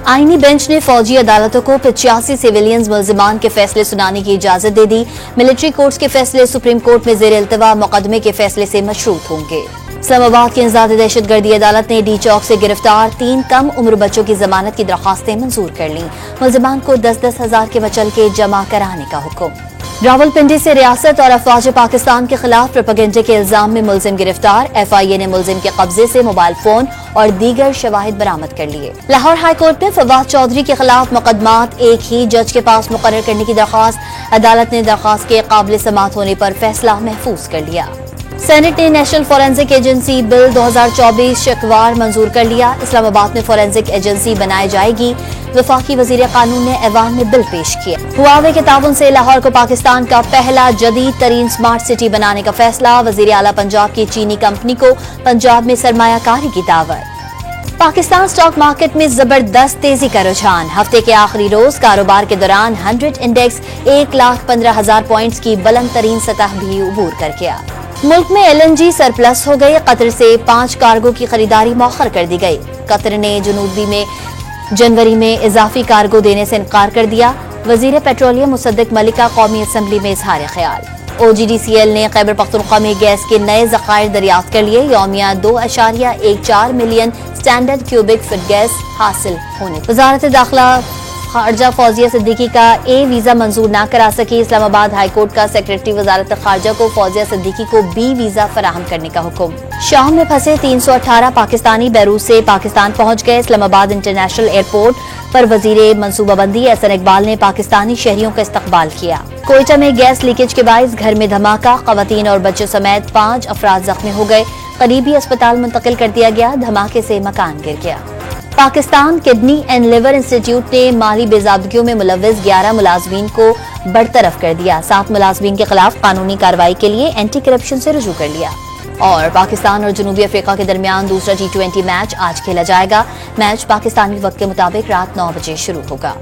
आईनी बेंच ने फौजी अदालतों को 85 सिविलियंस मुल्जिमान के फैसले सुनाने की इजाजत दे दी। मिलिट्री कोर्ट्स के फैसले सुप्रीम कोर्ट में जेर इल्तवा मुकदमे के फैसले से मशरूत होंगे। इस्लामाबाद की इंसदाद दहशतगर्दी अदालत ने डी चौक से गिरफ्तार 3 कम उम्र बच्चों की जमानत की दरख्वास्तें मंजूर कर लीं। मुल्जिमान को 10-10 हजार के वचल के जमा कराने का हुक्म। रावलपिंडी से रियासत और अफवाज पाकिस्तान के खिलाफ प्रोपेगेंडे के इल्जाम में मुलजिम गिरफ्तार। FIA ने मुलजिम के कब्जे से मोबाइल फोन और दीगर शवाहिद बरामद कर लिए। लाहौर हाई कोर्ट में फवाद चौधरी के खिलाफ मुकदमात एक ही जज के पास मुकर्रर करने की दरख्वास्त। अदालत ने दरख्वास्त के काबिल समाअत होने पर फैसला महफूज कर लिया। सेनेट ने नेशनल फोरेंसिक एजेंसी बिल 2024 शिकवार मंजूर कर लिया। इस्लामाबाद में फोरेंसिक एजेंसी बनाई जाएगी। वफाकी वजीर कानून ने ऐवान में बिल पेश किया। हुआवे के ताउन से लाहौर को पाकिस्तान का पहला जदीद तरीन स्मार्ट सिटी बनाने का फैसला। वजीर आला पंजाब की चीनी कंपनी को पंजाब में सरमायाकारी की दावत। पाकिस्तान स्टॉक मार्केट में जबरदस्त तेजी का रुझान। हफ्ते के आखिरी रोज कारोबार के दौरान 100 इंडेक्स 1,15,000 पॉइंट्स की बुलंद तरीन सतह भी उबूर कर गया। मुल्क में LNG सरप्लस हो गई। कतर से 5 कार्गो की खरीदारी मौखर कर दी गई। कतर ने जनवरी में इजाफी कार्गो देने से इनकार कर दिया। वजीर पेट्रोलियम मुसद्दिक मलिका कौमी असम्बली में इजहार ख्याल। OGDCL ने खैबर पख्तूनख्वा में गैस के नए ज़खायर दरियाफ्त कर लिए। यौमिया 2.14 million standard cubic feet gas हासिल होने। वजारत दाखिला खारजा फौजिया सिद्दीकी का A वीजा मंजूर न करा सकी। इस्लामाबाद हाई कोर्ट का सेक्रेटरी वजारत खारजा को फौजिया सिद्दीकी को B वीजा फराहम करने का हुक्म। शाम में फंसे 318 पाकिस्तानी बैरूत से पाकिस्तान पहुंच गए। इस्लामाबाद इंटरनेशनल एयरपोर्ट पर वजीर मनसूबाबंदी एहसन इकबाल ने पाकिस्तानी शहरियों का इस्तकबाल किया। कोयटा में गैस लीकेज के बायस घर में धमाका। खवातीन और बच्चों समेत 5 अफराद जख्मी हो गए। करीबी अस्पताल मुंतकिल कर दिया गया। धमाके से मकान गिर गया। Pakistan kidney and liver institute ने माली बेजाबदगियों में मुलव्विस 11 मुलाजमीन को बरतरफ कर दिया। 7 मुलाजमीन के खिलाफ कानूनी कार्रवाई के लिए एंटी करप्शन से रुजू कर लिया। और पाकिस्तान और जनूबी अफ्रीका के दरमियान दूसरा T20 मैच आज खेला जाएगा। मैच पाकिस्तानी वक्त के मुताबिक रात 9 बजे शुरू होगा।